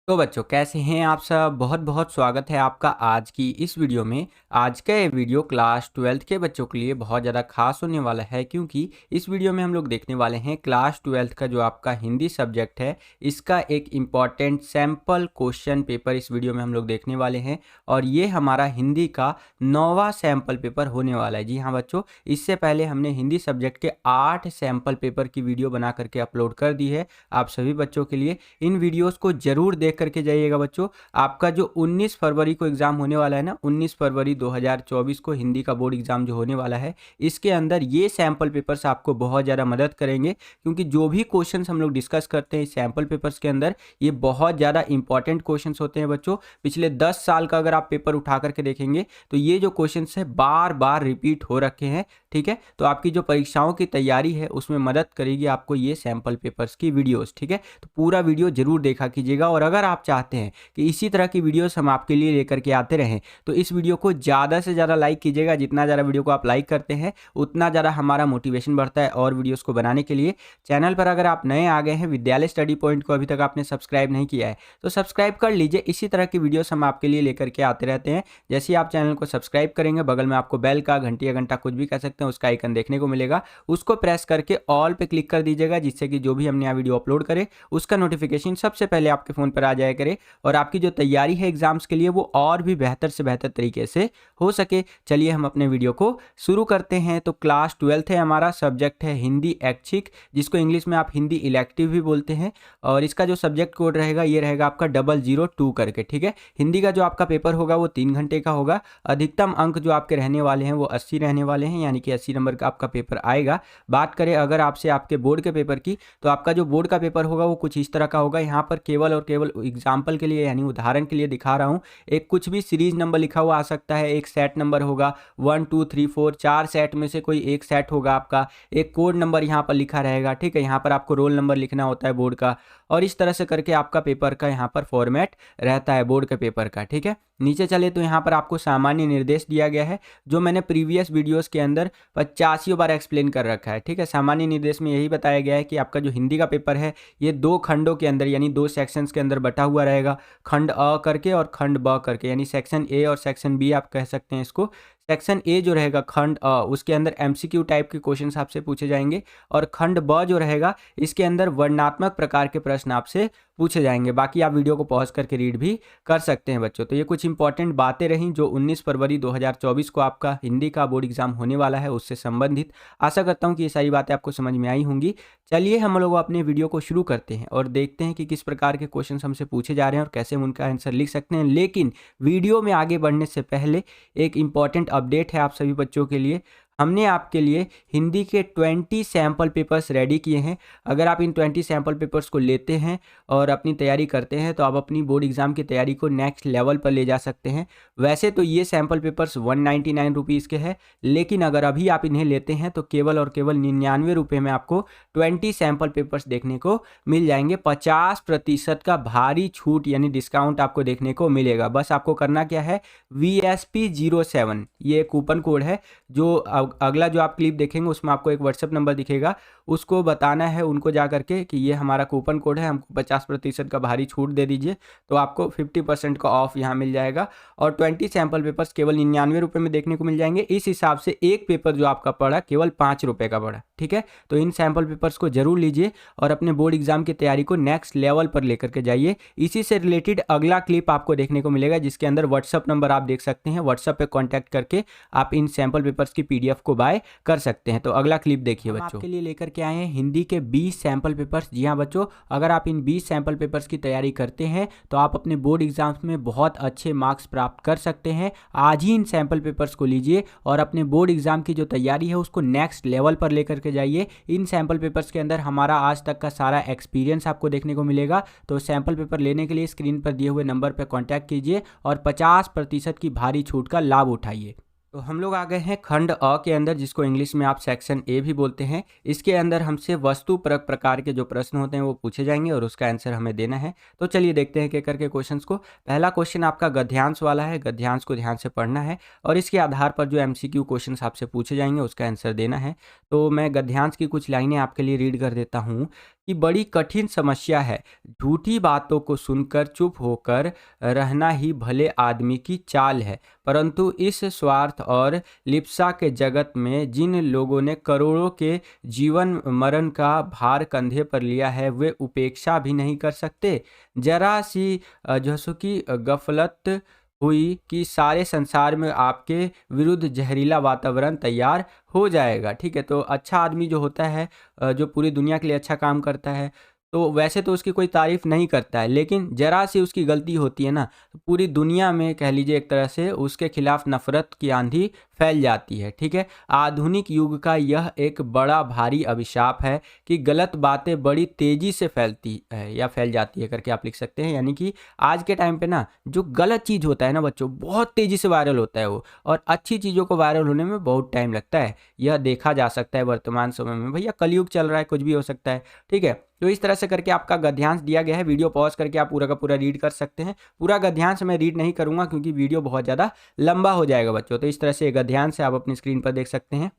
तो बच्चों कैसे हैं आप सब। बहुत बहुत स्वागत है आपका आज की इस वीडियो में। आज का ये वीडियो क्लास 12th के बच्चों के लिए बहुत ज़्यादा खास होने वाला है, क्योंकि इस वीडियो में हम लोग देखने वाले हैं क्लास 12th का जो आपका हिंदी सब्जेक्ट है, इसका एक इम्पॉर्टेंट सैम्पल क्वेश्चन पेपर इस वीडियो में हम लोग देखने वाले हैं। और ये हमारा हिंदी का 9वां सैम्पल पेपर होने वाला है। जी हाँ बच्चों, इससे पहले हमने हिंदी सब्जेक्ट के 8 सैम्पल पेपर की वीडियो बना करके अपलोड कर दी है आप सभी बच्चों के लिए। इन वीडियोस को जरूर देख करके जाइएगा बच्चों। आपका जो 19 फरवरी को एग्जाम होने वाला है ना, 19 फरवरी 2024 को हिंदी का बोर्ड एग्जाम जो होने वाला है, इसके अंदर ये सैम्पल पेपर्स आपको बहुत ज़्यादा मदद करेंगे, क्योंकि जो भी क्वेश्चंस हम लोग डिस्कस करते हैं इस सैम्पल पेपर्स के अंदर, ये बहुत ज़्यादा इंपॉर्टेंट क्वेश्चंस होते हैं बच्चों। पिछले 10 साल का अगर आप पेपर उठा करके देखेंगे तो ये जो क्वेश्चंस है बार बार रिपीट हो रखे हैं। ठीक है, तो आपकी जो परीक्षाओं की तैयारी है उसमें मदद करेगी आपको ये सैम्पल पेपर्स की वीडियोस। ठीक है, तो पूरा वीडियो जरूर देखा कीजिएगा। और अगर आप चाहते हैं कि इसी तरह की वीडियोस हम आपके लिए लेकर के आते रहें, तो इस वीडियो को ज़्यादा से ज़्यादा लाइक कीजिएगा। जितना ज़्यादा वीडियो को आप लाइक करते हैं उतना ज़्यादा हमारा मोटिवेशन बढ़ता है और वीडियोस को बनाने के लिए। चैनल पर अगर आप नए आ गए हैं, विद्यालय स्टडी पॉइंट को अभी तक आपने सब्सक्राइब नहीं किया है तो सब्सक्राइब कर लीजिए। इसी तरह की वीडियोस हम आपके लिए लेकर के आते रहते हैं। जैसे ही आप चैनल को सब्सक्राइब करेंगे, बगल में आपको बेल का, घंटी या घंटा कुछ भी कह सकते हैं, उसका आइकन देखने को मिलेगा। उसको प्रेस करके ऑल पे क्लिक कर दीजिएगा, जिससे कि जो भी हमने यहाँ वीडियो अपलोड करे उसका नोटिफिकेशन सबसे पहले आपके फ़ोन पर आ जाया करे, और आपकी जो तैयारी है एग्जाम्स के लिए वो और भी बेहतर से बेहतर तरीके से हो सके। चलिए हम अपने वीडियो को शुरू करते हैं। तो क्लास 12th है, हमारा सब्जेक्ट है हिंदी ऐच्छिक, जिसको इंग्लिश में आप हिंदी इलेक्टिव भी बोलते हैं। और इसका जो सब्जेक्ट कोड रहेगा ये रहेगा आपका 002 करके। ठीक है, हिंदी का जो आपका पेपर होगा वो 3 घंटे का होगा। अधिकतम अंक जो आपके रहने वाले हैं वो 80 रहने वाले हैं, यानी कि 80 नंबर का आपका पेपर आएगा। बात करें अगर आपसे आपके बोर्ड के पेपर की, तो आपका जो बोर्ड का पेपर होगा वो कुछ इस तरह का होगा। यहाँ पर केवल और केवल एग्जाम्पल के लिए, यानी उदाहरण के लिए दिखा रहा हूँ, एक कुछ भी सीरीज नंबर लिखा हुआ आ सकता है, एक सेट नंबर होगा 1 2 3 4, 4 सेट में से कोई एक सेट होगा आपका। एक कोड नंबर यहाँ पर लिखा रहेगा। ठीक है, यहाँ पर आपको रोल नंबर लिखना होता है बोर्ड का, और इस तरह से करके आपका पेपर का यहाँ पर फॉर्मेट रहता है बोर्ड के पेपर का। ठीक है, नीचे चले तो यहाँ पर आपको सामान्य निर्देश दिया गया है, जो मैंने प्रीवियस वीडियोस के अंदर 85 बार एक्सप्लेन कर रखा है। ठीक है, सामान्य निर्देश में यही बताया गया है कि आपका जो हिंदी का पेपर है ये 2 खंडों के अंदर, यानी 2 सेक्शंस के अंदर बटा हुआ रहेगा। खंड अ करके और खंड ब करके, यानी सेक्शन ए और सेक्शन बी आप कह सकते हैं इसको। सेक्शन ए जो रहेगा खंड अ, उसके अंदर एमसीक्यू टाइप के क्वेश्चंस आपसे पूछे जाएंगे, और खंड ब जो रहेगा इसके अंदर वर्णनात्मक प्रकार के प्रश्न आपसे पूछे जाएंगे। बाकी आप वीडियो को पॉज करके रीड भी कर सकते हैं बच्चों। तो ये कुछ इंपॉर्टेंट बातें रहीं जो 19 फरवरी 2024 को आपका हिंदी का बोर्ड एग्जाम होने वाला है उससे संबंधित। आशा करता हूँ कि ये सारी बातें आपको समझ में आई होंगी। चलिए हम लोग अपने वीडियो को शुरू करते हैं और देखते हैं कि किस प्रकार के क्वेश्चन हमसे पूछे जा रहे हैं और कैसे हम उनका आंसर लिख सकते हैं। लेकिन वीडियो में आगे बढ़ने से पहले एक इंपॉर्टेंट अपडेट है आप सभी बच्चों के लिए। हमने आपके लिए हिंदी के 20 सैम्पल पेपर्स रेडी किए हैं। अगर आप इन 20 सैम्पल पेपर्स को लेते हैं और अपनी तैयारी करते हैं तो आप अपनी बोर्ड एग्जाम की तैयारी को नेक्स्ट लेवल पर ले जा सकते हैं। वैसे तो ये सैम्पल पेपर्स 199 रुपीज़ के हैं, लेकिन अगर अभी आप इन्हें लेते हैं तो केवल और केवल 99 रुपये में आपको 20 सैम्पल पेपर्स देखने को मिल जाएंगे। 50% का भारी छूट यानी डिस्काउंट आपको देखने को मिलेगा। बस आपको करना क्या है, VSP07 ये कूपन कोड है। जो अगला जो आप क्लिप देखेंगे उसमें आपको एक व्हाट्सएप नंबर दिखेगा, उसको बताना है उनको जा करके कि ये हमारा कूपन कोड है, हमको 50% का भारी छूट दे दीजिए, तो आपको 50% का ऑफ यहाँ मिल जाएगा। और 20 सैम्पल पेपर्स केवल 99 रुपये में देखने को मिल जाएंगे। इस हिसाब से एक पेपर जो आपका पड़ा केवल 5 रुपये का पड़ा। ठीक है, तो इन सैम्पल पेपर्स को जरूर लीजिए और अपने बोर्ड एग्जाम की तैयारी को नेक्स्ट लेवल पर लेकर के जाइए। इसी से रिलेटेड अगला क्लिप आपको देखने को मिलेगा, जिसके अंदर व्हाट्सअप नंबर आप देख सकते हैं। व्हाट्सअप पे कॉन्टैक्ट करके आप इन सैम्पल पेपर्स की PDF को बाय कर सकते हैं। तो अगला क्लिप देखिए बच्चों। आपके लिए लेकर के आए हैं हिंदी के 20 सैम्पल पेपर्स। जी हाँ बच्चों, अगर आप इन 20 सैम्पल पेपर्स की तैयारी करते हैं तो आप अपने बोर्ड एग्जाम्स में बहुत अच्छे मार्क्स प्राप्त कर सकते हैं। आज ही इन सैम्पल पेपर्स को लीजिए और अपने बोर्ड एग्जाम की जो तैयारी है उसको नेक्स्ट लेवल पर लेकर के जाइए। इन सैम्पल पेपर्स के अंदर हमारा आज तक का सारा एक्सपीरियंस आपको देखने को मिलेगा। तो सैम्पल पेपर लेने के लिए स्क्रीन पर दिए हुए नंबर पर कॉन्टैक्ट कीजिए और 50% की भारी छूट का लाभ उठाइए। तो हम लोग आ गए हैं खंड अ के अंदर, जिसको इंग्लिश में आप सेक्शन ए भी बोलते हैं। इसके अंदर हमसे वस्तु परक प्रकार के जो प्रश्न होते हैं वो पूछे जाएंगे और उसका आंसर हमें देना है। तो चलिए देखते हैं एक करके क्वेश्चंस को। पहला क्वेश्चन आपका गद्यांश वाला है, गद्यांश को ध्यान से पढ़ना है और इसके आधार पर जो MCQ क्वेश्चंस आपसे पूछे जाएंगे उसका आंसर देना है। तो मैं गद्यांश की कुछ लाइनें आपके लिए रीड कर देता हूँ कि बड़ी कठिन समस्या है। झूठी बातों को सुनकर चुप होकर रहना ही भले आदमी की चाल है, परंतु इस स्वार्थ और लिप्सा के जगत में जिन लोगों ने करोड़ों के जीवन मरण का भार कंधे पर लिया है, वे उपेक्षा भी नहीं कर सकते। जरा सी जो सो कि गफलत हुई कि सारे संसार में आपके विरुद्ध जहरीला वातावरण तैयार हो जाएगा। ठीक है, तो अच्छा आदमी जो होता है, जो पूरी दुनिया के लिए अच्छा काम करता है, तो वैसे तो उसकी कोई तारीफ नहीं करता है, लेकिन जरा सी उसकी गलती होती है ना, तो पूरी दुनिया में कह लीजिए एक तरह से उसके खिलाफ नफरत की आंधी फैल जाती है। ठीक है, आधुनिक युग का यह एक बड़ा भारी अभिशाप है कि गलत बातें बड़ी तेजी से फैलती है या फैल जाती है करके आप लिख सकते हैं। यानी कि आज के टाइम पे ना जो गलत चीज़ होता है ना बच्चों, बहुत तेजी से वायरल होता है वो, और अच्छी चीज़ों को वायरल होने में बहुत टाइम लगता है। यह देखा जा सकता है वर्तमान समय में। भैया कलयुग चल रहा है, कुछ भी हो सकता है। ठीक है, तो इस तरह से करके आपका गद्यांश दिया गया है। वीडियो पॉज करके आप पूरा का पूरा रीड कर सकते हैं। पूरा गद्यांश मैं रीड नहीं करूंगा क्योंकि वीडियो बहुत ज़्यादा लंबा हो जाएगा बच्चों। तो इस तरह से गद्यांश से आप अपनी स्क्रीन पर देख सकते हैं।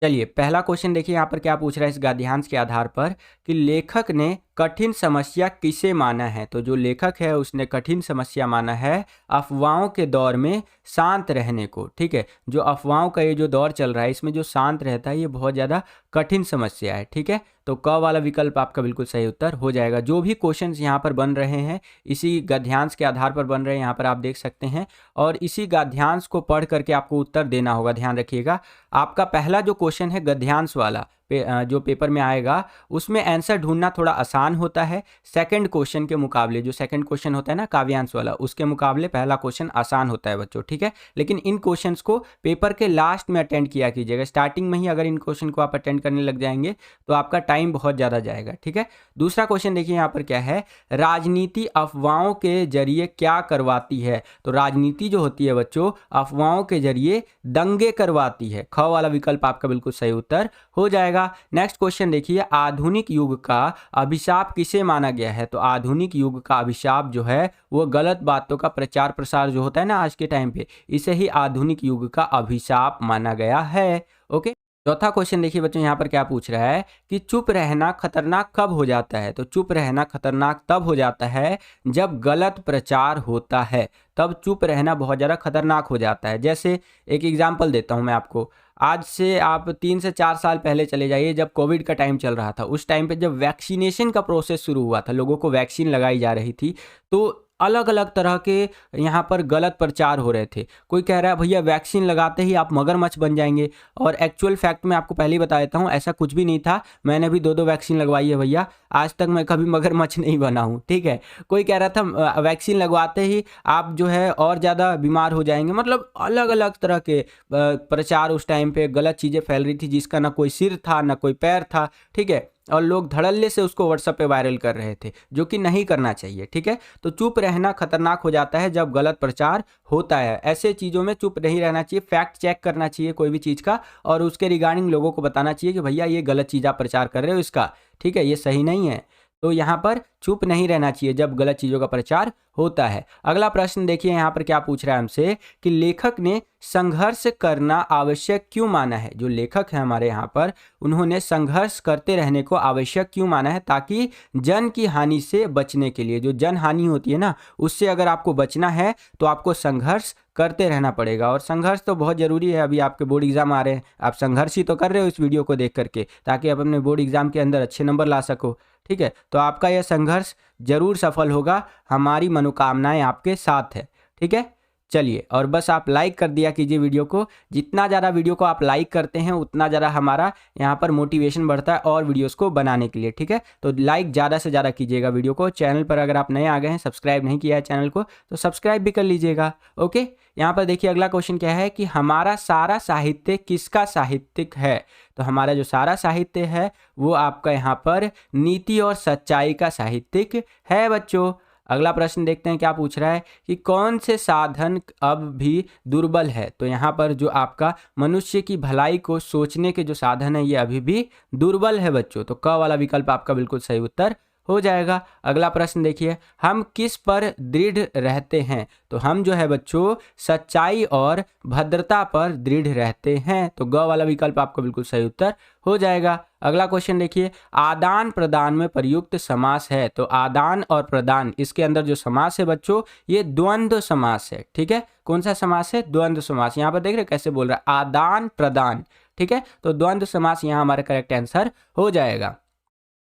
चलिए पहला क्वेश्चन देखिए यहाँ पर क्या पूछ रहा है इस गद्यांश के आधार पर, कि लेखक ने कठिन समस्या किसे माना है। तो जो लेखक है उसने कठिन समस्या माना है अफवाहों के दौर में शांत रहने को। ठीक है, जो अफवाहों का ये जो दौर चल रहा है, इसमें जो शांत रहता है ये बहुत ज़्यादा कठिन समस्या है। ठीक है, तो क वाला विकल्प आपका बिल्कुल सही उत्तर हो जाएगा। जो भी क्वेश्चंस यहाँ पर बन रहे हैं इसी गद्यांश के आधार पर बन रहे हैं, यहाँ पर आप देख सकते हैं, और इसी गद्यांश को पढ़ करके आपको उत्तर देना होगा। ध्यान रखिएगा, आपका पहला जो क्वेश्चन है गद्यांश वाला जो पेपर में आएगा, उसमें आंसर ढूंढना थोड़ा आसान होता है। सेकंड क्वेश्चन के मुकाबले, जो सेकंड क्वेश्चन होता है ना काव्यांश वाला, उसके मुकाबले पहला क्वेश्चन आसान होता है बच्चों। ठीक है, लेकिन इन क्वेश्चंस को पेपर के लास्ट में अटेंड किया कीजिएगा। स्टार्टिंग में ही अगर इन क्वेश्चन को आप अटेंड करने लग जाएंगे तो आपका टाइम बहुत ज़्यादा जाएगा। ठीक है, दूसरा क्वेश्चन देखिए यहाँ पर क्या है, राजनीति अफवाहों के जरिए क्या करवाती है। तो राजनीति जो होती है बच्चों, अफवाहों के जरिए दंगे करवाती है। ख वाला विकल्प आपका बिल्कुल सही उत्तर हो जाएगा। नेक्स्ट क्वेश्चन देखिए, आधुनिक युग का अभिशाप किसे माना गया है। तो आधुनिक युग का अभिशाप जो है वो गलत बातों का प्रचार प्रसार जो होता है ना आज के टाइम पे, इसे ही आधुनिक युग का अभिशाप माना गया है। ओके, चौथा क्वेश्चन देखिए बच्चों यहाँ पर क्या पूछ रहा है कि चुप रहना खतरनाक कब हो जाता है। तो चुप रहना खतरनाक तब हो जाता है जब गलत प्रचार होता है, तब चुप रहना बहुत ज़्यादा खतरनाक हो जाता है। जैसे एक एग्जांपल देता हूँ मैं आपको, आज से आप 3 से 4 साल पहले चले जाइए, जब कोविड का टाइम चल रहा था। उस टाइम पे जब वैक्सीनेशन का प्रोसेस शुरू हुआ था, लोगों को वैक्सीन लगाई जा रही थी, तो अलग अलग तरह के यहाँ पर गलत प्रचार हो रहे थे। कोई कह रहा है भैया वैक्सीन लगाते ही आप मगरमच्छ बन जाएंगे, और एक्चुअल फैक्ट मैं आपको पहले ही बता देता हूँ, ऐसा कुछ भी नहीं था। मैंने भी 2-2 वैक्सीन लगवाई है भैया, आज तक मैं कभी मगरमच्छ नहीं बना हूँ। ठीक है, कोई कह रहा था वैक्सीन लगवाते ही आप जो है और ज़्यादा बीमार हो जाएंगे। मतलब अलग अलग तरह के प्रचार उस टाइम पे गलत चीज़ें फैल रही थी, जिसका ना कोई सिर था ना कोई पैर था। ठीक है, और लोग धड़ल्ले से उसको व्हाट्सएप पे वायरल कर रहे थे, जो कि नहीं करना चाहिए। ठीक है, तो चुप रहना खतरनाक हो जाता है जब गलत प्रचार होता है। ऐसे चीज़ों में चुप नहीं रहना चाहिए, फैक्ट चेक करना चाहिए कोई भी चीज़ का, और उसके रिगार्डिंग लोगों को बताना चाहिए कि भैया ये गलत चीज़ आप प्रचार कर रहे हो इसका, ठीक है, ये सही नहीं है। तो यहाँ पर चुप नहीं रहना चाहिए जब गलत चीज़ों का प्रचार होता है। अगला प्रश्न देखिए यहाँ पर क्या पूछ रहा है हमसे, कि लेखक ने संघर्ष करना आवश्यक क्यों माना है। जो लेखक है हमारे यहाँ पर, उन्होंने संघर्ष करते रहने को आवश्यक क्यों माना है, ताकि जन की हानि से बचने के लिए। जो जन हानि होती है ना, उससे अगर आपको बचना है तो आपको संघर्ष करते रहना पड़ेगा। और संघर्ष तो बहुत ज़रूरी है। अभी आपके बोर्ड एग्जाम आ रहे हैं, आप संघर्ष ही तो कर रहे हो इस वीडियो को देख करके, ताकि आप अपने बोर्ड एग्जाम के अंदर अच्छे नंबर ला सको। ठीक है, तो आपका यह संघर्ष जरूर सफल होगा, हमारी मनोकामनाएं आपके साथ है। ठीक है, चलिए, और बस आप लाइक कर दिया कीजिए वीडियो को। जितना ज़्यादा वीडियो को आप लाइक करते हैं उतना ज़्यादा हमारा यहाँ पर मोटिवेशन बढ़ता है और वीडियोस को बनाने के लिए। ठीक है, तो लाइक ज़्यादा से ज़्यादा कीजिएगा वीडियो को। चैनल पर अगर आप नए आ गए हैं, सब्सक्राइब नहीं किया है चैनल को, तो सब्सक्राइब भी कर लीजिएगा। ओके, यहाँ पर देखिए अगला क्वेश्चन क्या है, कि हमारा सारा साहित्य किसका साहित्यिक है। तो हमारा जो सारा साहित्य है वो आपका यहाँ पर नीति और सच्चाई का साहित्यिक है बच्चों। अगला प्रश्न देखते हैं क्या पूछ रहा है, कि कौन से साधन अब भी दुर्बल है। तो यहाँ पर जो आपका मनुष्य की भलाई को सोचने के जो साधन है ये अभी भी दुर्बल है बच्चों। तो क वाला विकल्प आपका बिल्कुल सही उत्तर हो जाएगा। अगला प्रश्न देखिए, हम किस पर दृढ़ रहते हैं? तो हम जो है बच्चों सच्चाई और भद्रता पर दृढ़ रहते हैं, तो ग वाला विकल्प आपका बिल्कुल सही उत्तर हो जाएगा। अगला क्वेश्चन देखिए, आदान प्रदान में प्रयुक्त समास है? तो आदान और प्रदान, इसके अंदर जो समास है बच्चों ये द्वंद्व समास है। ठीक है, कौन सा समास है? द्वंद्व समास। यहाँ पर देख रहे कैसे बोल रहा है, आदान प्रदान। ठीक है, तो द्वंद्व समास यहाँ हमारा करेक्ट आंसर हो जाएगा।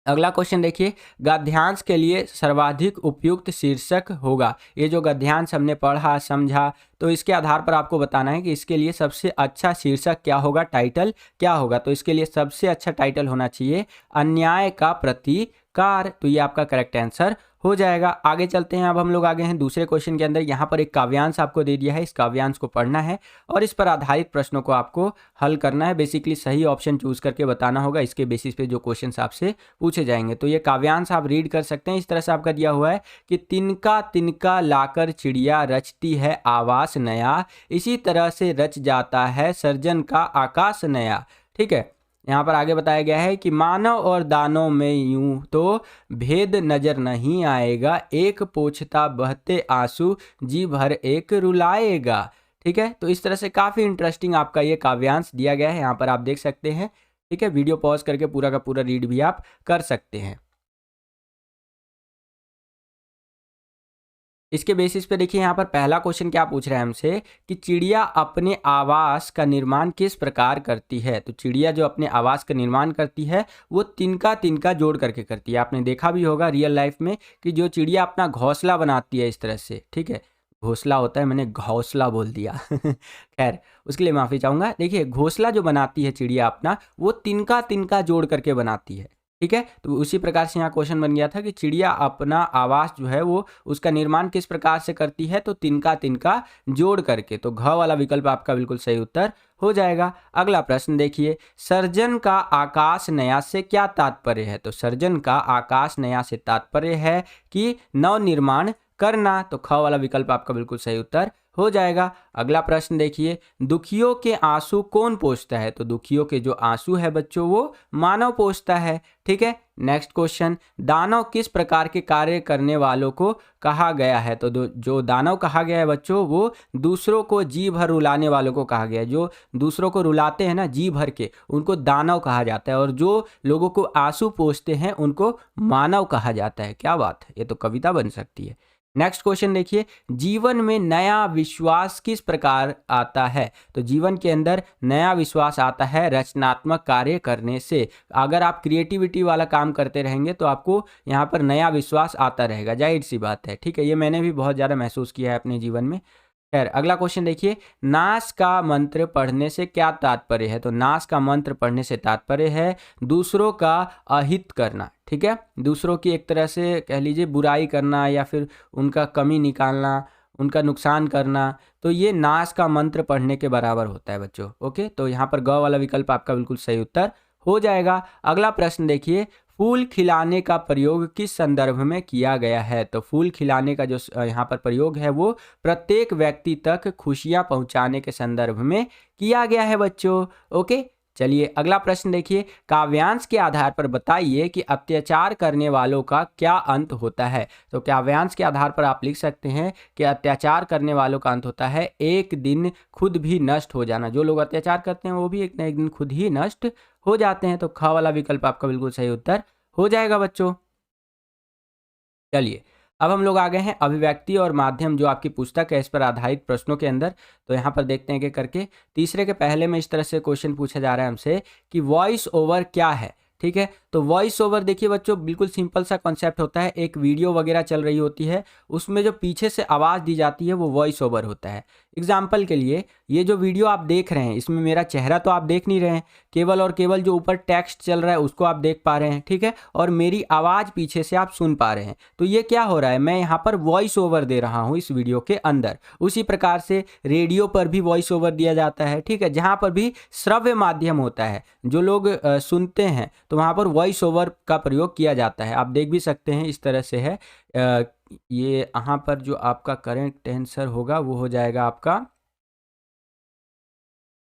अगला क्वेश्चन देखिए, गद्यांश के लिए सर्वाधिक उपयुक्त शीर्षक होगा? ये जो गद्यांश हमने पढ़ा समझा, तो इसके आधार पर आपको बताना है कि इसके लिए सबसे अच्छा शीर्षक क्या होगा, टाइटल क्या होगा। तो इसके लिए सबसे अच्छा टाइटल होना चाहिए अन्याय का प्रतिकार, तो ये आपका करेक्ट आंसर हो जाएगा। आगे चलते हैं, अब हम लोग आगे हैं दूसरे क्वेश्चन के अंदर। यहाँ पर एक काव्यांश आपको दे दिया है, इस काव्यांश को पढ़ना है और इस पर आधारित प्रश्नों को आपको हल करना है। बेसिकली सही ऑप्शन चूज करके बताना होगा, इसके बेसिस पे जो क्वेश्चन आपसे पूछे जाएंगे। तो ये काव्यांश आप रीड कर सकते हैं। इस तरह से आपका दिया हुआ है कि तिनका तिनका लाकर चिड़िया रचती है आवास नया, इसी तरह से रच जाता है सर्जन का आकाश नया। ठीक है, यहाँ पर आगे बताया गया है कि मानव और दानव में यूं तो भेद नजर नहीं आएगा, एक पोंछता बहते आंसू जी भर एक रुलाएगा। ठीक है, तो इस तरह से काफ़ी इंटरेस्टिंग आपका ये काव्यांश दिया गया है, यहाँ पर आप देख सकते हैं। ठीक है, वीडियो पॉज करके पूरा का पूरा रीड भी आप कर सकते हैं। इसके बेसिस पे देखिए यहाँ पर पहला क्वेश्चन क्या पूछ रहा है हमसे कि चिड़िया अपने आवास का निर्माण किस प्रकार करती है? तो चिड़िया जो अपने आवास का निर्माण करती है वो तिनका तिनका जोड़ करके करती है। आपने देखा भी होगा रियल लाइफ में कि जो चिड़िया अपना घोंसला बनाती है इस तरह से, ठीक है, घोंसला होता है, मैंने घोंसला बोल दिया खैर उसके लिए माफ़ी चाहूँगा। देखिए घोंसला जो बनाती है चिड़िया अपना, वो तिनका तिनका जोड़ करके बनाती है। ठीक है, तो उसी प्रकार से यहाँ क्वेश्चन बन गया था कि चिड़िया अपना आवास जो है वो उसका निर्माण किस प्रकार से करती है? तो तिनका तिनका जोड़ करके, तो घ वाला विकल्प आपका बिल्कुल सही उत्तर हो जाएगा। अगला प्रश्न देखिए, सर्जन का आकाश नया से क्या तात्पर्य है? तो सर्जन का आकाश नया से तात्पर्य है कि नव निर्माण करना, तो ख वाला विकल्प आपका बिल्कुल सही उत्तर हो जाएगा। अगला प्रश्न देखिए, दुखियों के आंसू कौन पोंछता है? तो दुखियों के जो आंसू है बच्चों वो मानव पोंछता है। ठीक है, नेक्स्ट क्वेश्चन, दानव किस प्रकार के कार्य करने वालों को कहा गया है? तो जो दानव कहा गया है बच्चों वो दूसरों को जी भर रुलाने वालों को कहा गया है। जो दूसरों को रुलाते हैं ना जी भर के, उनको दानव कहा जाता है, और जो लोगों को आंसू पोंछते हैं उनको मानव कहा जाता है। क्या बात है, ये तो कविता बन सकती है। नेक्स्ट क्वेश्चन देखिए, जीवन में नया विश्वास किस प्रकार आता है? तो जीवन के अंदर नया विश्वास आता है रचनात्मक कार्य करने से। अगर आप क्रिएटिविटी वाला काम करते रहेंगे तो आपको यहाँ पर नया विश्वास आता रहेगा, जाहिर सी बात है। ठीक है, ये मैंने भी बहुत ज़्यादा महसूस किया है अपने जीवन में। खैर अगला क्वेश्चन देखिए, नाश का मंत्र पढ़ने से क्या तात्पर्य है? तो नाश का मंत्र पढ़ने से तात्पर्य है दूसरों का अहित करना। ठीक है, दूसरों की एक तरह से कह लीजिए बुराई करना या फिर उनका कमी निकालना, उनका नुकसान करना, तो ये नाश का मंत्र पढ़ने के बराबर होता है बच्चों। ओके, तो यहाँ पर ग वाला विकल्प आपका बिल्कुल सही उत्तर हो जाएगा। अगला प्रश्न देखिए, फूल खिलाने का प्रयोग किस संदर्भ में किया गया है? तो फूल खिलाने का जो यहाँ पर प्रयोग है वो प्रत्येक व्यक्ति तक खुशियाँ पहुँचाने के संदर्भ में किया गया है बच्चों। ओके, चलिए अगला प्रश्न देखिए, काव्यांश के आधार पर बताइए कि अत्याचार करने वालों का क्या अंत होता है? तो काव्यांश के आधार पर आप लिख सकते हैं कि अत्याचार करने वालों का अंत होता है एक दिन खुद भी नष्ट हो जाना। जो लोग अत्याचार करते हैं वो भी एक न एक दिन खुद ही नष्ट हो जाते हैं। तो ख वाला विकल्प आपका बिल्कुल सही उत्तर हो जाएगा बच्चों। चलिए अब हम लोग आ गए हैं अभिव्यक्ति और माध्यम, जो आपकी पुस्तक है इस पर आधारित प्रश्नों के अंदर। तो यहाँ पर देखते हैं कि करके तीसरे के पहले में इस तरह से क्वेश्चन पूछा जा रहा है हमसे कि वॉइस ओवर क्या है। ठीक है, तो वॉइस ओवर देखिए बच्चों बिल्कुल सिंपल सा कॉन्सेप्ट होता है। एक वीडियो वगैरह चल रही होती है, उसमें जो पीछे से आवाज़ दी जाती है वो वॉइस ओवर होता है। एग्जाम्पल के लिए ये जो वीडियो आप देख रहे हैं इसमें मेरा चेहरा तो आप देख नहीं रहे हैं, केवल और केवल जो ऊपर टेक्स्ट चल रहा है उसको आप देख पा रहे हैं। ठीक है, और मेरी आवाज़ पीछे से आप सुन पा रहे हैं। तो ये क्या हो रहा है, मैं यहाँ पर वॉइस ओवर दे रहा हूँ इस वीडियो के अंदर। उसी प्रकार से रेडियो पर भी वॉइस ओवर दिया जाता है। ठीक है, जहाँ पर भी श्रव्य माध्यम होता है, जो लोग सुनते हैं, तो वहाँ पर वॉइस ओवर का प्रयोग किया जाता है। आप देख भी सकते हैं इस तरह से है। ये यहाँ पर जो आपका करेक्ट आंसर होगा वो हो जाएगा आपका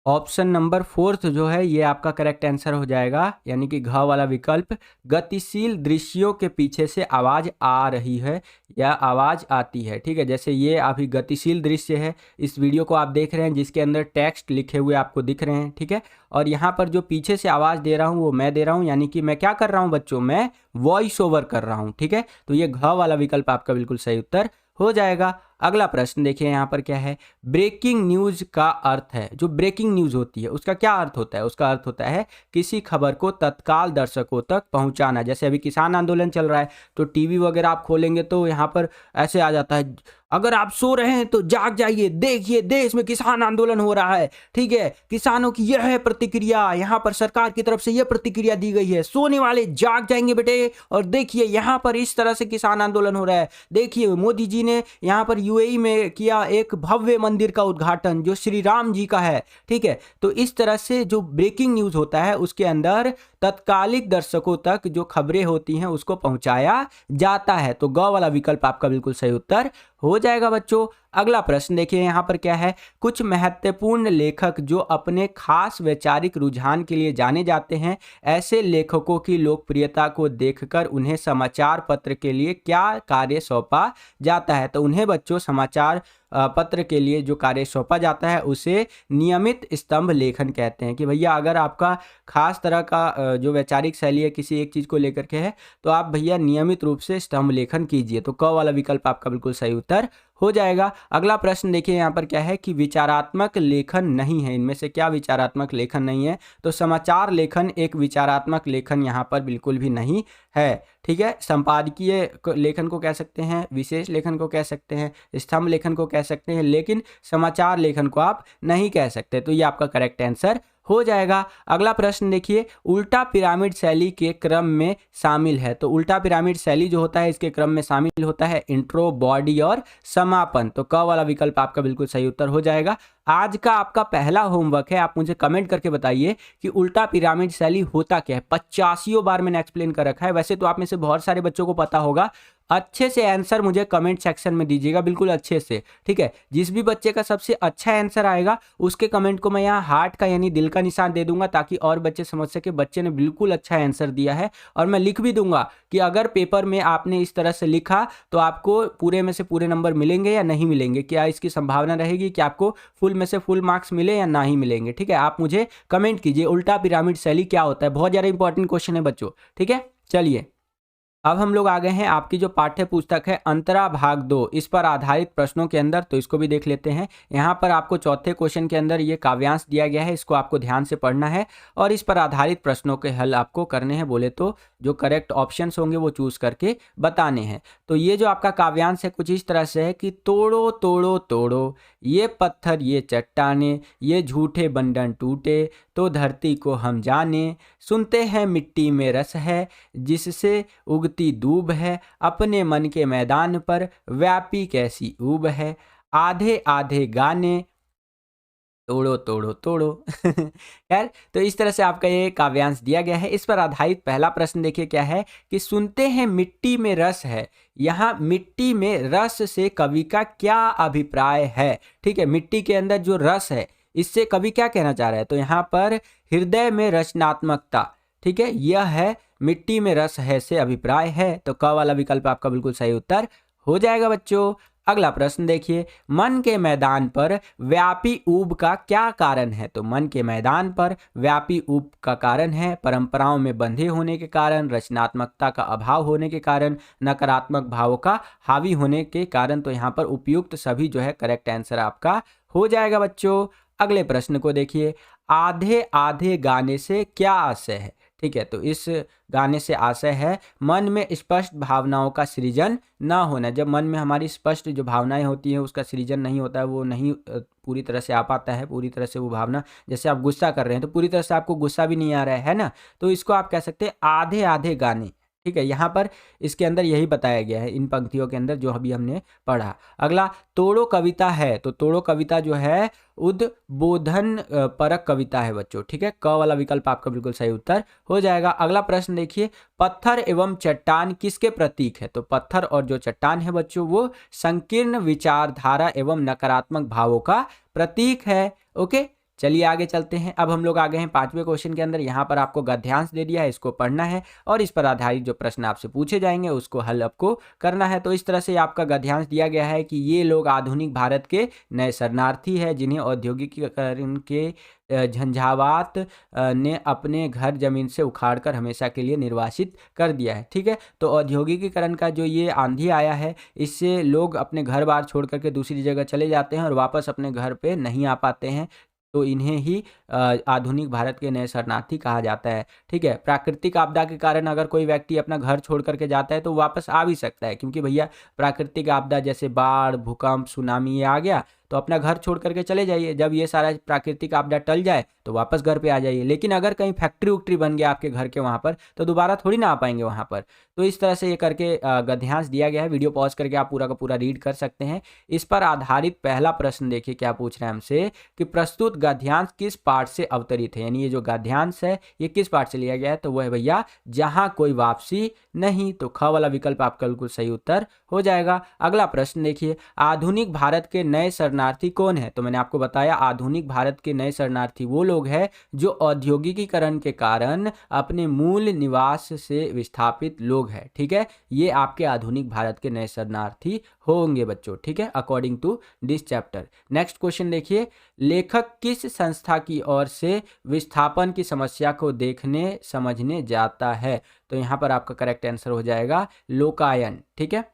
ऑप्शन नंबर फोर्थ जो है ये आपका करेक्ट आंसर हो जाएगा, यानी कि घ वाला विकल्प। गतिशील दृश्यों के पीछे से आवाज आ रही है या आवाज आती है। ठीक है, जैसे ये अभी गतिशील दृश्य है, इस वीडियो को आप देख रहे हैं जिसके अंदर टेक्स्ट लिखे हुए आपको दिख रहे हैं। ठीक है, और यहाँ पर जो पीछे से आवाज दे रहा हूँ वो मैं दे रहा हूँ, यानी कि मैं क्या कर रहा हूँ बच्चों, मैं वॉइस ओवर कर रहा हूँ। ठीक है, तो ये घ वाला विकल्प आपका बिल्कुल सही उत्तर हो जाएगा। अगला प्रश्न देखिए यहाँ पर क्या है। ब्रेकिंग न्यूज का अर्थ है, जो ब्रेकिंग न्यूज होती है उसका क्या अर्थ होता है? उसका अर्थ होता है किसी खबर को तत्काल दर्शकों तक पहुंचाना। जैसे अभी किसान आंदोलन चल रहा है तो टीवी वगैरह आप खोलेंगे तो यहाँ पर ऐसे आ जाता है, अगर आप सो रहे हैं तो जाग जाइए, देखिए देश में किसान आंदोलन हो रहा है। ठीक है, किसानों की यह है प्रतिक्रिया, यहाँ पर सरकार की तरफ से यह प्रतिक्रिया दी गई है, सोने वाले जाग जाएंगे बेटे, और देखिए यहाँ पर इस तरह से किसान आंदोलन हो रहा है। देखिए मोदी जी ने यहाँ पर यूएई में किया एक भव्य मंदिर का उद्घाटन जो श्री राम जी का है। ठीक है, तो इस तरह से जो ब्रेकिंग न्यूज होता है उसके अंदर तत्कालिक दर्शकों तक जो खबरें होती हैं उसको पहुंचाया जाता है। तो ग वाला विकल्प आपका बिल्कुल सही उत्तर हो जाएगा बच्चों। अगला प्रश्न देखिए यहाँ पर क्या है। कुछ महत्वपूर्ण लेखक जो अपने खास वैचारिक रुझान के लिए जाने जाते हैं, ऐसे लेखकों की लोकप्रियता को देखकर उन्हें समाचार पत्र के लिए क्या कार्य सौंपा जाता है? तो उन्हें बच्चों समाचार पत्र के लिए जो कार्य सौंपा जाता है उसे नियमित स्तंभ लेखन कहते हैं। कि भैया अगर आपका खास तरह का जो वैचारिक शैली है किसी एक चीज़ को लेकर के है तो आप भैया नियमित रूप से स्तंभ लेखन कीजिए। तो क वाला विकल्प आपका बिल्कुल सही उत्तर हो जाएगा। अगला प्रश्न देखिए यहाँ पर क्या है कि विचारात्मक लेखन नहीं है, इनमें से क्या विचारात्मक लेखन नहीं है? तो समाचार लेखन एक विचारात्मक लेखन यहाँ पर बिल्कुल भी नहीं है। ठीक है, संपादकीय लेखन को कह सकते हैं, विशेष लेखन को कह सकते हैं, स्तंभ लेखन को कह सकते हैं, लेकिन समाचार लेखन को आप नहीं कह सकते। तो ये आपका करेक्ट आंसर हो जाएगा। अगला प्रश्न देखिए, उल्टा पिरामिड शैली के क्रम में शामिल है। तो उल्टा पिरामिड शैली जो होता है इसके क्रम में शामिल होता है इंट्रो, बॉडी और समापन। तो क वाला विकल्प आपका बिल्कुल सही उत्तर हो जाएगा। आज का आपका पहला होमवर्क है, आप मुझे कमेंट करके बताइए कि उल्टा पिरामिड शैली होता क्या है। 85 बार मैंने एक्सप्लेन कर रखा है, वैसे तो आप में से बहुत सारे बच्चों को पता होगा। अच्छे से आंसर मुझे कमेंट सेक्शन में दीजिएगा, बिल्कुल अच्छे से। ठीक है, जिस भी बच्चे का सबसे अच्छा आंसर आएगा उसके कमेंट को मैं यहाँ हार्ट का यानी दिल का निशान दे दूंगा, ताकि और बच्चे समझ सके बच्चे ने बिल्कुल अच्छा आंसर दिया है। और मैं लिख भी दूंगा कि अगर पेपर में आपने इस तरह से लिखा तो आपको पूरे में से पूरे नंबर मिलेंगे या नहीं मिलेंगे, क्या इसकी संभावना रहेगी कि आपको फुल में से फुल मार्क्स मिले या नहीं मिलेंगे। ठीक है, आप मुझे कमेंट कीजिए उल्टा पिरामिड शैली क्या होता है, बहुत ज़्यादा इंपॉर्टेंट क्वेश्चन है बच्चों। ठीक है, चलिए अब हम लोग आ गए हैं आपकी जो पाठ्य पुस्तक है अंतरा भाग 2, इस पर आधारित प्रश्नों के अंदर। तो इसको भी देख लेते हैं। यहाँ पर आपको चौथे क्वेश्चन के अंदर ये काव्यांश दिया गया है, इसको आपको ध्यान से पढ़ना है और इस पर आधारित प्रश्नों के हल आपको करने हैं। बोले तो जो करेक्ट ऑप्शंस होंगे वो चूज करके बताने हैं। तो ये जो आपका काव्यांश है कुछ इस तरह से है कि तोड़ो तोड़ो तोड़ो ये पत्थर ये चट्टाने, ये झूठे बंधन टूटे तो धरती को हम जाने, सुनते हैं मिट्टी में रस है जिससे उगती दूब है, अपने मन के मैदान पर व्यापी कैसी ऊब है, आधे आधे गाने तोड़ो तोड़ो तोड़ो। खैर, तो इस तरह से आपका ये काव्यांश दिया गया है। इस पर आधारित पहला प्रश्न देखिए क्या है कि सुनते हैं मिट्टी में रस है। यहाँ मिट्टी में रस से कवि का क्या अभिप्राय है? ठीक है, मिट्टी के अंदर जो रस है इससे कवि क्या कहना चाह रहा है? तो यहाँ पर हृदय में रचनात्मकता, ठीक है, यह है मिट्टी में रस है से अभिप्राय है। तो क वाला विकल्प आपका बिल्कुल सही उत्तर हो जाएगा बच्चों। अगला प्रश्न देखिए, मन के मैदान पर व्यापी ऊब का क्या कारण है? तो मन के मैदान पर व्यापी ऊब का कारण है परंपराओं में बंधे होने के कारण, रचनात्मकता का अभाव होने के कारण, नकारात्मक भावों का हावी होने के कारण। तो यहाँ पर उपयुक्त सभी जो है करेक्ट आंसर आपका हो जाएगा बच्चों। अगले प्रश्न को देखिए, आधे आधे गाने से क्या आशय है? ठीक है, तो इस गाने से आशय है मन में स्पष्ट भावनाओं का सृजन ना होना। जब मन में हमारी स्पष्ट जो भावनाएं होती हैं उसका सृजन नहीं होता है, वो नहीं पूरी तरह से आ पाता है, पूरी तरह से वो भावना, जैसे आप गुस्सा कर रहे हैं तो पूरी तरह से आपको गुस्सा भी नहीं आ रहा है ना, तो इसको आप कह सकते हैं आधे आधे गाने। ठीक है, यहाँ पर इसके अंदर यही बताया गया है इन पंक्तियों के अंदर जो अभी हमने पढ़ा। अगला तोड़ो कविता है। तो तोड़ो कविता जो है उद्बोधन परक कविता है बच्चों। ठीक है, क वाला विकल्प आपका बिल्कुल सही उत्तर हो जाएगा। अगला प्रश्न देखिए, पत्थर एवं चट्टान किसके प्रतीक है? तो पत्थर और जो चट्टान है बच्चों वो संकीर्ण विचारधारा एवं नकारात्मक भावों का प्रतीक है। ओके, चलिए आगे चलते हैं। अब हम लोग आ गए हैं 5वें क्वेश्चन के अंदर। यहाँ पर आपको गद्यांश दे दिया है, इसको पढ़ना है और इस पर आधारित जो प्रश्न आपसे पूछे जाएंगे उसको हल आपको करना है। तो इस तरह से आपका गद्यांश दिया गया है कि ये लोग आधुनिक भारत के नए शरणार्थी हैं जिन्हें औद्योगिकीकरण के झंझावात ने अपने घर जमीन से उखाड़कर हमेशा के लिए निर्वासित कर दिया है। ठीक है, तो औद्योगिकीकरण का जो ये आंधी आया है, इससे लोग अपने घर बार छोड़ करके दूसरी जगह चले जाते हैं और वापस अपने घर पे नहीं आ पाते हैं, तो इन्हें ही आधुनिक भारत के नए शरणार्थी कहा जाता है। ठीक है, प्राकृतिक आपदा के कारण अगर कोई व्यक्ति अपना घर छोड़ करके जाता है तो वापस आ भी सकता है, क्योंकि भैया प्राकृतिक आपदा जैसे बाढ़, भूकंप, सुनामी ये आ गया तो अपना घर छोड़ करके चले जाइए। जब ये सारा प्राकृतिक आपदा टल जाए तो वापस घर पे आ जाइए। लेकिन अगर कहीं फैक्ट्री उक्ट्री बन गया आपके घर के वहाँ पर तो दोबारा थोड़ी ना आ पाएंगे वहाँ पर। तो इस तरह से ये करके गद्यांश दिया गया है। वीडियो पॉज करके आप पूरा का पूरा रीड कर सकते हैं। इस पर आधारित पहला प्रश्न देखिए क्या पूछ रहे हैं हमसे कि प्रस्तुत गद्यांश किस पाठ से अवतरित है, यानी ये जो गद्यांश है ये किस पाठ से लिया गया है, तो वह है भैया जहां कोई वापसी नहीं। तो ख वाला विकल्प आपका बिल्कुल सही उत्तर हो जाएगा। अगला प्रश्न देखिए, आधुनिक भारत के नए शरणार्थी कौन है? तो मैंने आपको बताया आधुनिक भारत के नए शरणार्थी वो लोग हैं जो औद्योगिकीकरण के कारण अपने मूल निवास से विस्थापित लोग हैं। ठीक है, ये आपके आधुनिक भारत के नए शरणार्थी होंगे बच्चों। ठीक है, according to this chapter. Next question देखिए, लेखक किस संस्था की ओर से विस्थापन की समस्या को देखने समझने जाता है? तो यहाँ पर आपका करेक्ट आंसर हो जाएगा लोकायन। ठीक है,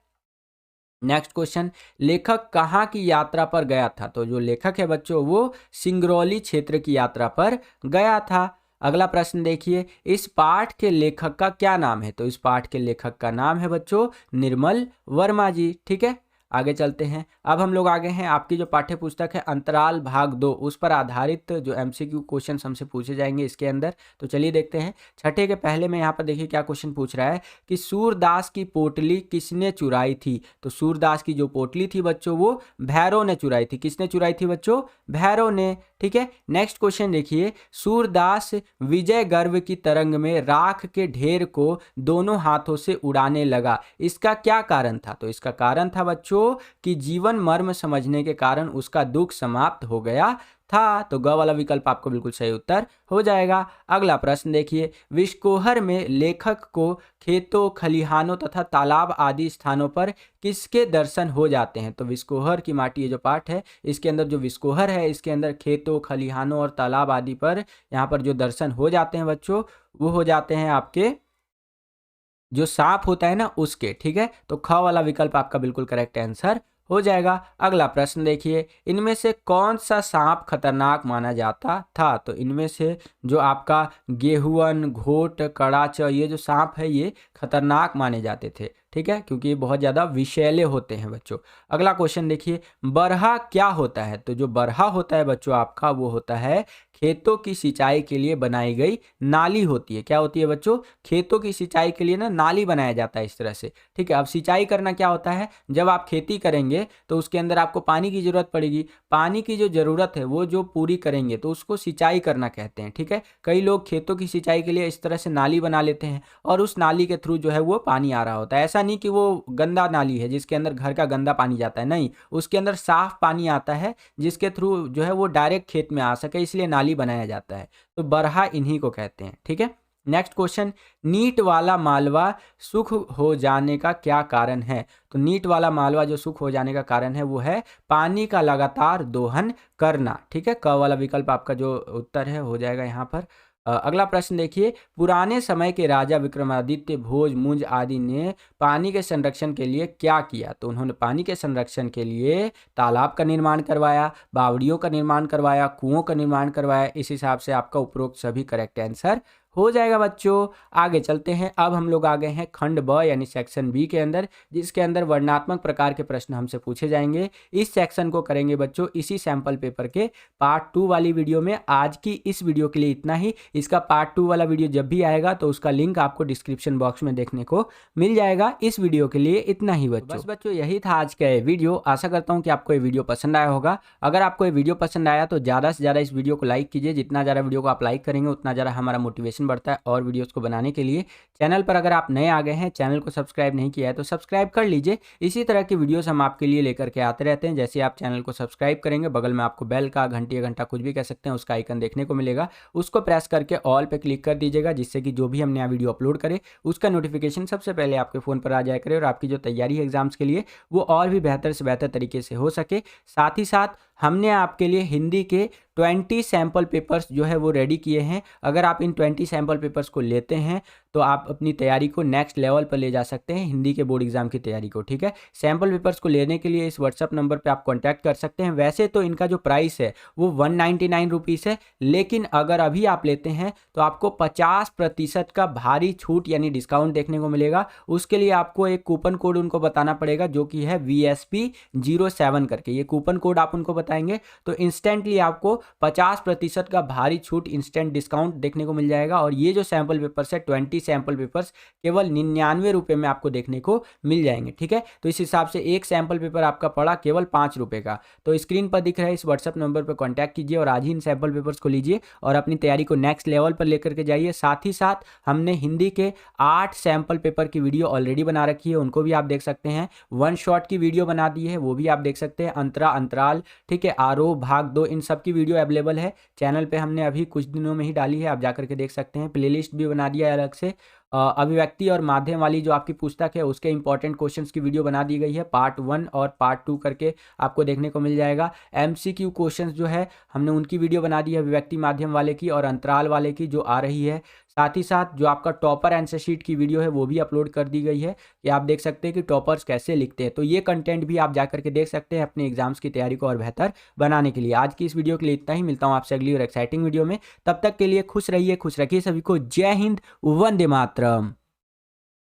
नेक्स्ट क्वेश्चन, लेखक कहाँ की यात्रा पर गया था? तो जो लेखक है बच्चों वो सिंगरौली क्षेत्र की यात्रा पर गया था। अगला प्रश्न देखिए, इस पाठ के लेखक का क्या नाम है? तो इस पाठ के लेखक का नाम है बच्चों निर्मल वर्मा जी। ठीक है, आगे चलते हैं। अब हम लोग आगे हैं, आपकी जो पाठ्य पुस्तक है अंतराल भाग 2 उस पर आधारित जो एमसीक्यू क्वेश्चन हमसे पूछे जाएंगे इसके अंदर। तो चलिए देखते हैं। छठे के पहले में यहाँ पर देखिए क्या क्वेश्चन पूछ रहा है कि सूरदास की पोटली किसने चुराई थी? तो सूरदास की जो पोटली थी बच्चों वो भैरव ने चुराई थी। किसने चुराई थी बच्चों? भैरव ने। ठीक है, नेक्स्ट क्वेश्चन देखिए, सूरदास विजय गर्व की तरंग में राख के ढेर को दोनों हाथों से उड़ाने लगा, इसका क्या कारण था? तो इसका कारण था बच्चों कि जीवन मर्म समझने के कारण उसका दुख समाप्त हो गया था। तो ग वाला विकल्प आपको बिल्कुल सही उत्तर हो जाएगा। अगला प्रश्न देखिए, विस्कोहर में लेखक को खेतों, खलिहानों तथा तालाब आदि स्थानों पर किसके दर्शन हो जाते हैं? तो विस्कोहर की माटी ये जो पाठ है इसके अंदर जो विस्कोहर है इसके अंदर खेतों, खलिहानों और तालाब आदि पर यहाँ पर जो दर्शन हो जाते हैं बच्चों वो हो जाते हैं आपके जो सांप होता है ना उसके। ठीक है, तो ख वाला विकल्प आपका बिल्कुल करेक्ट आंसर हो जाएगा। अगला प्रश्न देखिए, इनमें से कौन सा सांप खतरनाक माना जाता था? तो इनमें से जो आपका गेहुअन, घोट, कड़ाच ये जो सांप है ये खतरनाक माने जाते थे। ठीक है, क्योंकि ये बहुत ज़्यादा विषैले होते हैं बच्चों। अगला क्वेश्चन देखिए, बरहा क्या होता है? तो जो बरहा होता है बच्चों आपका वो होता है खेतों की सिंचाई के लिए बनाई गई नाली होती है। क्या होती है बच्चों? खेतों की सिंचाई के लिए ना नाली बनाया जाता है इस तरह से। ठीक है, अब सिंचाई करना क्या होता है, जब आप खेती करेंगे तो उसके अंदर आपको पानी की जरूरत पड़ेगी। पानी की जो जरूरत है वो जो पूरी करेंगे तो उसको सिंचाई करना कहते हैं। ठीक है, कई लोग खेतों की सिंचाई के लिए इस तरह से नाली बना लेते हैं और उस नाली के थ्रू जो है वो पानी आ रहा होता है। ऐसा नहीं कि वो गंदा नाली है जिसके अंदर घर का गंदा पानी जाता है, नहीं, उसके अंदर साफ पानी आता है जिसके थ्रू जो है वो डायरेक्ट खेत में आ सके, इसलिए नाली बनाया जाता है। तो बरहा इन्हीं को कहते हैं। ठीक है, नेक्स्ट क्वेश्चन, नीट वाला मालवा सुख हो जाने का क्या कारण है? तो नीट वाला मालवा जो सुख हो जाने का कारण है वो है पानी का लगातार दोहन करना। ठीक है, क वाला विकल्प आपका जो उत्तर है हो जाएगा यहाँ पर। अगला प्रश्न देखिए, पुराने समय के राजा विक्रमादित्य, भोज, मुंज आदि ने पानी के संरक्षण के लिए क्या किया? तो उन्होंने पानी के संरक्षण के लिए तालाब का निर्माण करवाया, बावड़ियों का निर्माण करवाया, कुओं का निर्माण करवाया। इस हिसाब से आपका उपरोक्त सभी करेक्ट आंसर हो जाएगा बच्चों। आगे चलते हैं। अब हम लोग आ गए हैं खंड ब यानी सेक्शन बी के अंदर, जिसके अंदर वर्णनात्मक प्रकार के प्रश्न हमसे पूछे जाएंगे। इस सेक्शन को करेंगे बच्चों इसी सैंपल पेपर के पार्ट 2 वाली वीडियो में। आज की इस वीडियो के लिए इतना ही। इसका पार्ट 2 वाला वीडियो जब भी आएगा तो उसका लिंक आपको डिस्क्रिप्शन बॉक्स में देखने को मिल जाएगा। इस वीडियो के लिए इतना ही बच्चों। बस बच्चों यही था आज का ये वीडियो। आशा करता हूँ कि आपको ये वीडियो पसंद आया होगा। अगर आपको ये वीडियो पसंद आया तो ज़्यादा से ज़्यादा इस वीडियो को लाइक कीजिए। जितना ज़्यादा वीडियो को आप लाइक करेंगे उतना ज़्यादा हमारा मोटिवेशन मोटिवेशन बढ़ता है और वीडियोस को बनाने के लिए। चैनल पर अगर आप नए आ गए हैं, चैनल को सब्सक्राइब नहीं किया है तो सब्सक्राइब कर लीजिए। इसी तरह की वीडियोस हम आपके लिए लेकर के आते रहते हैं। जैसे आप चैनल को सब्सक्राइब करेंगे, बगल में आपको बेल का, घंटी या घंटा कुछ भी कह सकते हैं, उसका आइकन देखने को मिलेगा। उसको प्रेस करके ऑल पे क्लिक कर दीजिएगा, जिससे कि जो भी हम नया वीडियो अपलोड करें उसका नोटिफिकेशन सबसे पहले आपके फ़ोन पर आ जाया करे और आपकी जो तैयारी है एग्जाम्स के लिए वो और भी बेहतर से बेहतर तरीके से हो सके। साथ ही साथ हमने आपके लिए हिंदी के 20 सैम्पल पेपर्स जो है वो रेडी किए हैं। अगर आप इन 20 सैम्पल पेपर्स को लेते हैं तो आप अपनी तैयारी को नेक्स्ट लेवल पर ले जा सकते हैं, हिंदी के बोर्ड एग्जाम की तैयारी को। ठीक है, सैम्पल पेपर्स को लेने के लिए इस व्हाट्सअप नंबर पे आप कांटेक्ट कर सकते हैं। वैसे तो इनका जो प्राइस है वो 199 रुपीज़ है, लेकिन अगर अभी आप लेते हैं तो आपको 50% का भारी छूट यानी डिस्काउंट देखने को मिलेगा। उसके लिए आपको एक कूपन कोड उनको बताना पड़ेगा, जो कि है VSP07 करके। ये कूपन कोड आप उनको बताएंगे तो इंस्टेंटली आपको 50% का भारी छूट, इंस्टेंट डिस्काउंट देखने को मिल जाएगा। और ये जो सैम्पल पेपर्स है 20 सैम्पल पेपर्स केवल 99 रुपये में आपको देखने को मिल जाएंगे। ठीक है, तो इस हिसाब से एक सैम्पल पेपर आपका पड़ा केवल 5 रुपये का। तो स्क्रीन पर दिख रहा है इस व्हाट्सअप नंबर पर कॉन्टैक्ट कीजिए और आज ही इन सैम्पल पेपर्स को लीजिए और अपनी तैयारी को नेक्स्ट लेवल पर लेकर के जाइए। साथ ही साथ हमने हिंदी के 8 सैम्पल पेपर की वीडियो ऑलरेडी बना रखी है, उनको भी आप देख सकते हैं। 1 शॉट की वीडियो बना दी है, वो भी आप देख सकते हैं। अंतराल, ठीक है, आरोह, भाग 2, इन सब की वीडियो अवेलेबल है चैनल पे। हमने अभी कुछ दिनों में ही डाली है, आप जाकर के देख सकते हैं। प्लेलिस्ट भी बना दिया है अलग से। अभिव्यक्ति और माध्यम वाली जो आपकी पुस्तक है उसके इंपॉर्टेंट क्वेश्चंस की वीडियो बना दी गई है, पार्ट 1 और पार्ट 2 करके आपको देखने को मिल जाएगा। MCQ क्वेश्चंस जो है हमने उनकी वीडियो बना दी है, अभिव्यक्ति माध्यम वाले की और अंतराल वाले की जो आ रही है। साथ ही साथ जो आपका टॉपर आंसर शीट की वीडियो है वो भी अपलोड कर दी गई है, कि आप देख सकते हैं कि टॉपर्स कैसे लिखते हैं। तो ये कंटेंट भी आप जाकर के देख सकते हैं अपने एग्जाम्स की तैयारी को और बेहतर बनाने के लिए। आज की इस वीडियो के लिए इतना ही, मिलता हूँ आपसे अगली और एक्साइटिंग वीडियो में। तब तक के लिए खुश रहिए, खुश रखिए सभी को। जय हिंद, वंदे मातरम।